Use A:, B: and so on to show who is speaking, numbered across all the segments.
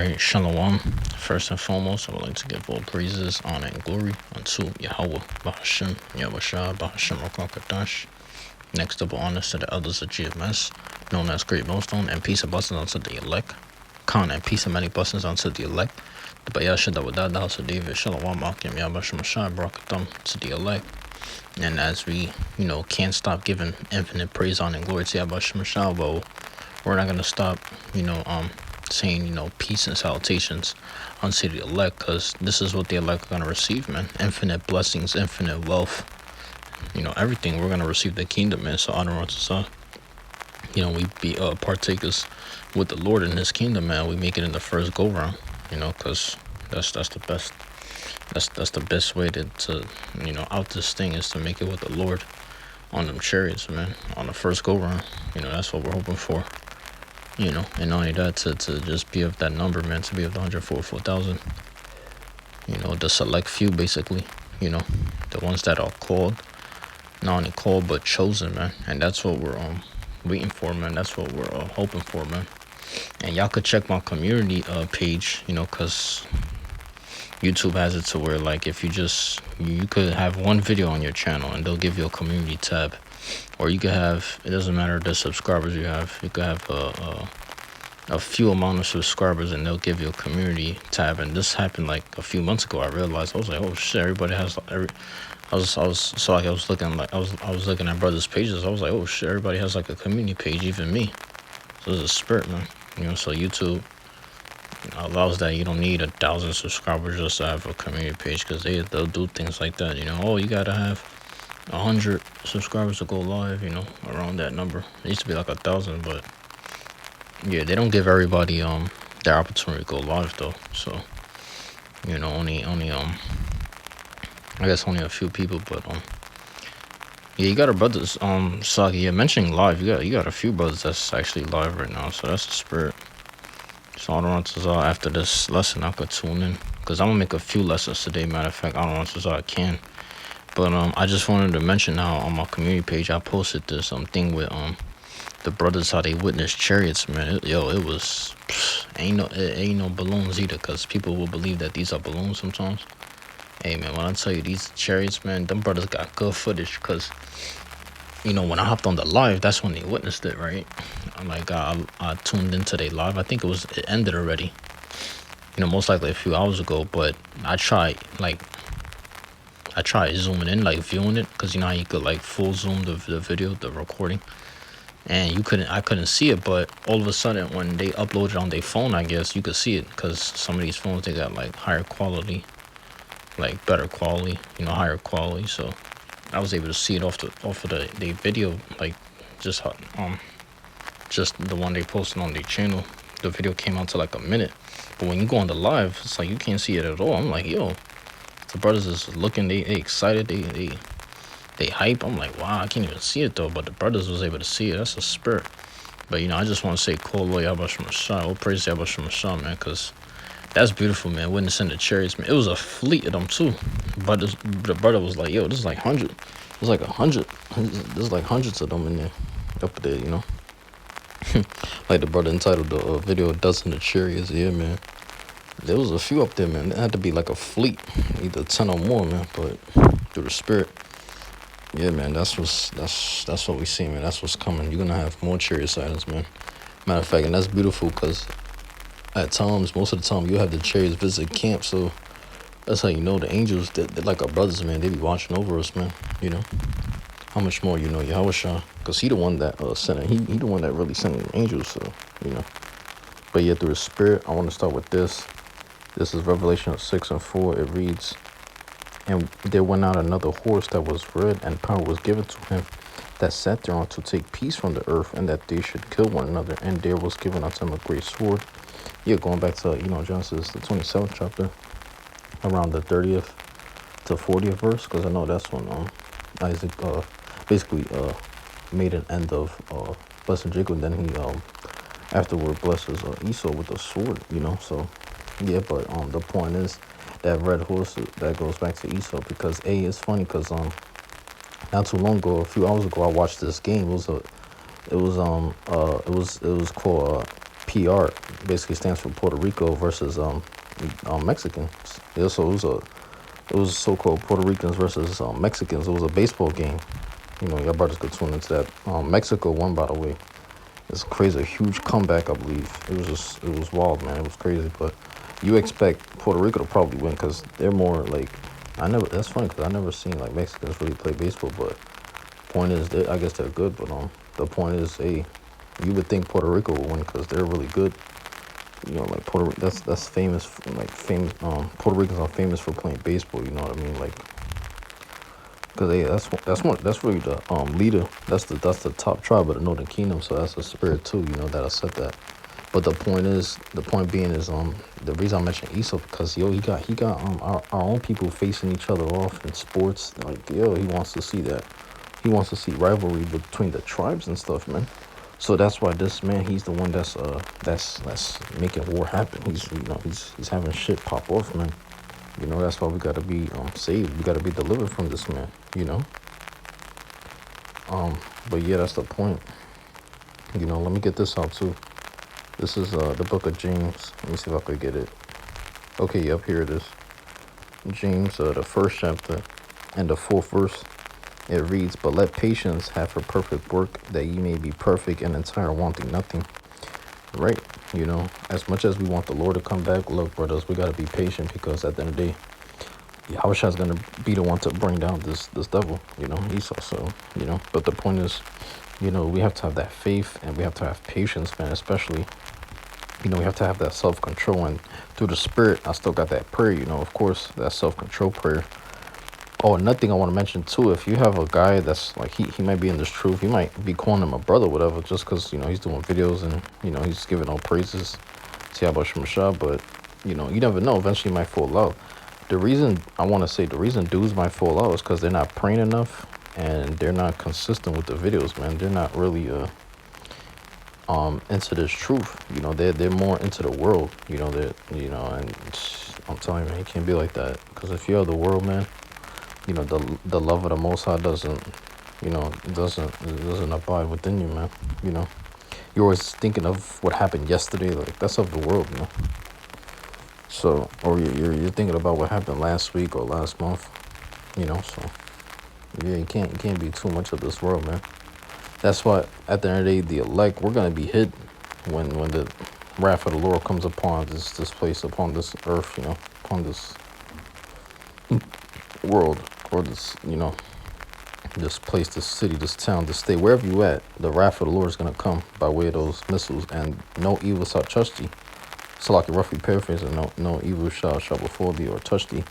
A: Alright, Shalom. First and foremost, I would like to give all praises, honor, and glory unto Yahweh, Bahashem, Yahushua, Bahashem, Rakakadash. Next, double honors to the elders of GMS, known as Great Millstone, and peace and blessings unto the elect. Khan and peace and many blessings unto the elect. The Bayasha Dawadah, the house of David, Shalom, Akim, Yabashim, Shai, Barakatam to the elect. And as we, can't stop giving infinite praise, honor, and glory to Yabashim, Shai, but we're not going to stop, saying, peace and salutations unto the elect, because this is what the elect are going to receive, man. Infinite blessings, infinite wealth, everything. We're going to receive the kingdom, man. So honor unto us. We be partakers with the Lord in his kingdom, man. We make it in the first go round, because that's the best. That's the best way to out this thing is to make it with the Lord on them chariots, man, on the first go round. That's what we're hoping for. And not only that, to just be of that number, man, to be of the 144,000, the select few, basically, the ones that are called, not only called, but chosen, man. And that's what we're waiting for, man. That's what we're hoping for, man. And y'all could check my community page, because YouTube has it to where, like, if you could have one video on your channel and they'll give you a community tab. Or you could have, it doesn't matter the subscribers you have. You could have a few amount of subscribers and they'll give you a community tab. And this happened like a few months ago. I realized, I was like, oh shit, everybody has I was looking at brothers' pages. I was like, oh shit, everybody has like a community page, even me. So it's a spirit, man. So YouTube allows that. You don't need 1,000 subscribers just to have a community page, because they'll do things like that. Oh, you gotta have 100 subscribers to go live, around that number. It used to be like 1,000, but yeah, they don't give everybody their opportunity to go live though. So only I guess only a few people, but yeah, you got our brothers. Saki, yeah, mentioning live, you got a few brothers that's actually live right now, so that's the spirit. So I don't want to after this lesson I could tune in, because I'm gonna make a few lessons today. Matter of fact, I don't want to I can. But I just wanted to mention how on my community page I posted this thing with the brothers, how they witnessed chariots, man. It was ain't no balloons either, because people will believe that these are balloons sometimes. Hey man, when I tell you these chariots, man, them brothers got good footage, because when I hopped on the live, that's when they witnessed it, right? I tuned into their live. I think it ended already, most likely a few hours ago, but I tried zooming in, like viewing it, because how you could like full zoom the video, the recording, and I couldn't see it. But all of a sudden, when they uploaded on their phone, I guess you could see it, because some of these phones, they got like higher quality, like better quality, higher quality. So I was able to see it off of the video, like just the one they posted on their channel. The video came out to like a minute, but when you go on the live, it's like you can't see it at all. I'm like, yo, the brothers is looking, they excited, they hype. I'm like, wow, I can't even see it though, but the brothers was able to see it. That's a spirit. But I just want to say, Kol Lo Yabashim Shai, all praise Yabashim Shai, man, because that's beautiful, man. Witnessing the chariots, man. It was a fleet of them too. But the brother was like, yo, this is like 100. There's like 100. There's like hundreds of them in there, up there, Like the brother entitled the video, "A Dozen of Chariots." Yeah, man. There was a few up there, man. It had to be like a fleet, either 10 or more, man. But through the spirit, yeah, man. That's what we see, man. That's what's coming. You're gonna have more chariot sightings, man. Matter of fact, and that's beautiful, because at times, most of the time, you have the chariots visit camp. So that's how the angels, they're like our brothers, man. They be watching over us, man. How much more, Yahushua, because he the one that sent it. He the one that really sent the angels. So But yeah, through the spirit, I want to start with this. This is Revelation 6:4. It reads, "And there went out another horse that was red, and power was given to him that sat thereon to take peace from the earth, and that they should kill one another. And there was given unto him a great sword." Yeah, going back to Genesis, the 27th chapter, around the 30th to 40th verse, because I know that's when Isaac basically made an end of blessing Jacob. Then he afterward blesses Esau with a sword. So yeah, but the point is that red horse that goes back to Esau, because it's funny, because not too long ago, a few hours ago, I watched this game. It was called PR basically stands for Puerto Rico versus Mexicans. Yeah, so it was so-called Puerto Ricans versus Mexicans. It was a baseball game. You know, y'all brothers could tune into that. Mexico won, by the way. It's crazy, a huge comeback, I believe. It was wild, man. It was crazy, but you expect Puerto Rico to probably win because they're more like, that's funny because I never seen like Mexicans really play baseball, but point is, I guess they're good, but the point is, hey, you would think Puerto Rico will win because they're really good. You know, like that's famous, like Puerto Ricans are famous for playing baseball. You know what I mean? Like, cause hey, that's really the leader. That's the top tribe of the Northern Kingdom. So that's a spirit too. You know that I said that. But the point being is the reason I mentioned Esau because he got our own people facing each other off in sports. Like he wants to see that. He wants to see rivalry between the tribes and stuff, man. So that's why this man, he's the one that's making war happen. He's having shit pop off, man. You know, that's why we gotta be saved. We gotta be delivered from this man, you know? But yeah, that's the point. You know, let me get this out too. This is the book of James. Let me see if I could get it. Okay, yep, here it is. James, the first chapter and the fourth verse. It reads, "But let patience have her perfect work, that ye may be perfect and entire, wanting nothing." Right? You know, as much as we want the Lord to come back, look, brothers, we gotta be patient because at the end of the day, Yahushua's gonna be the one to bring down this devil, you know, Esau. So, you know, but the point is, you know, we have to have that faith and we have to have patience, man, especially, you know, we have to have that self-control, and through the spirit, I still got that prayer, you know, of course, that self-control prayer. Oh, another thing I want to mention too, if you have a guy that's like, he might be in this truth, he might be calling him a brother, whatever, just because, you know, he's doing videos and, you know, he's giving all praises to Yahweh Shemashah, but, you know, you never know, eventually he might fall out. The reason dudes might fall out is because they're not praying enough and they're not consistent with the videos, man. They're not really into this truth, you know. They're more into the world, you know. And I'm telling you, man, you can't be like that, because if you're the world, man, you know, the love of the Most High doesn't abide within you, man. You know, you're always thinking of what happened yesterday, like that's of the world, you know. So, or you're thinking about what happened last week or last month, you know. So, yeah, you can't be too much of this world, man. That's why at the end of the day, the elect, we're gonna be hit when the wrath of the Lord comes upon this place, upon this earth, you know, upon this world, or this, you know, this place, this city, this town, this state, wherever you at, the wrath of the Lord is going to come by way of those missiles, and no evil shall touch thee. So like a roughly paraphrasing, no evil shall befall thee or touch thee.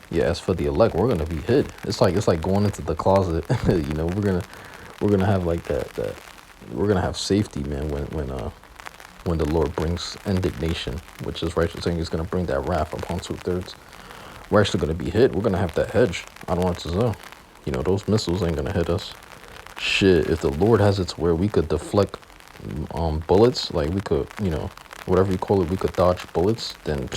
A: Yeah, as for the elect, we're going to be hid. It's like going into the closet. You know, we're gonna have like that we're gonna have safety, man, when the Lord brings indignation, which is righteous, saying he's gonna bring that wrath upon 2/3. We're actually gonna be hit. We're gonna have that hedge. I don't want to know. You know, those missiles ain't gonna hit us. Shit, if the Lord has it to where we could deflect bullets, like we could, you know, whatever you call it, we could dodge bullets, then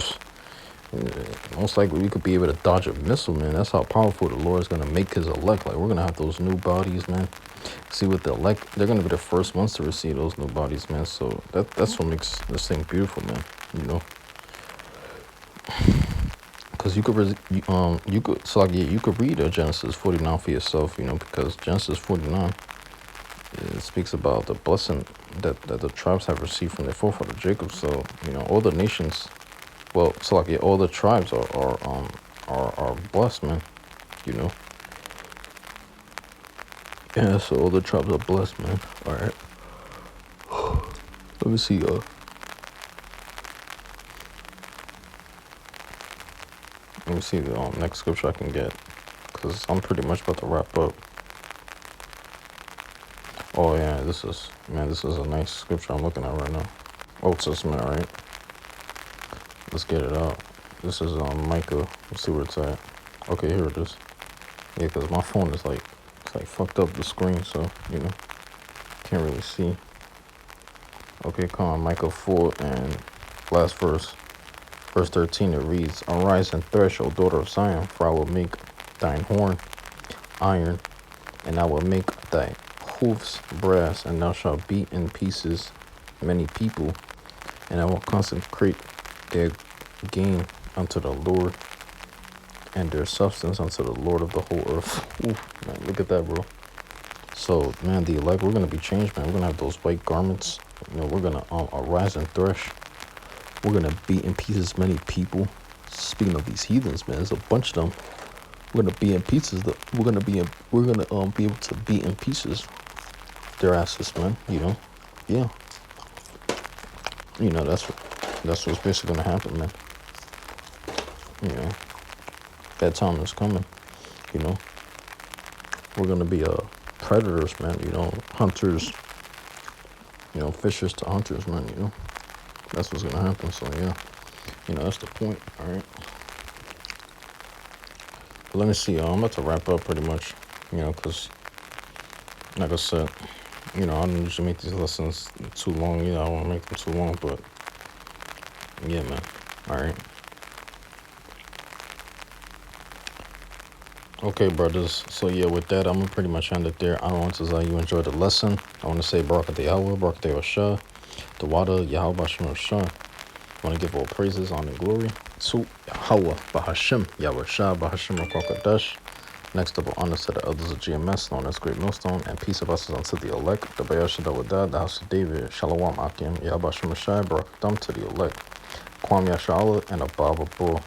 A: most likely we could be able to dodge a missile, man. That's how powerful the Lord is gonna make his elect. Like, we're gonna have those new bodies, man. See, with the elect, they're gonna be the first ones to receive those new bodies, man. So that's what makes this thing beautiful, man. You know. Because you could read Genesis 49 for yourself, you know, because Genesis 49, it speaks about the blessing that the tribes have received from their forefather Jacob. So, you know, all the nations, well, all the tribes are blessed, man. You know. Yeah, so all the tribes are blessed, man. All right. Let me see. Let me see the next scripture I can get, because I'm pretty much about to wrap up. Oh yeah, this is a nice scripture I'm looking at right now. Old Testament, right? Let's get it out. This is Micah. Let's see where it's at. Okay, here it is. Yeah, because my phone is like, it's like fucked up the screen, so, you know, can't really see. Okay, come on, Micah 4 and last verse. Verse 13, it reads, "Arise and thresh, O daughter of Zion, for I will make thine horn iron, and I will make thy hoofs brass, and thou shalt beat in pieces many people, and I will consecrate their gain unto the Lord, and their substance unto the Lord of the whole earth. Ooh, man, look at that, bro. So, man, the elect, we're gonna be changed, man. We're gonna have those white garments. We're gonna arise and thresh. We're gonna beat in pieces many people. Speaking of these heathens, man, there's a bunch of them. We're gonna be in pieces. We're gonna be able to beat in pieces their asses, man. Yeah. That's what's basically gonna happen, man. That time is coming. We're gonna be predators, man. Hunters. Fishers to hunters, man. That's what's gonna happen. So yeah, that's the point. All right. But let me see. I'm about to wrap up pretty much. Because like I said, I don't usually make these lessons too long. I don't want to make them too long, but yeah, man. All right. Okay, brothers. So yeah, with that, I'm gonna pretty much end it there. I don't want to say you enjoyed the lesson. I want to say Barak Yahweh, Barak Shah, Tawada, Yahweh Shem Shah. I want to give all praises, honor, and glory to Yahweh, Bahashem, Yahweh Shah, Bahashem, Rakakadash. Next up, honor to the elders of GMS, known as Great Millstone, and peace of us is unto the elect, the Bayasha Dawadah, the house of David, Shalom Akim, Yahweh Shem Shah, Barak to the elect, Kwam Yashala, and Ababa Bull.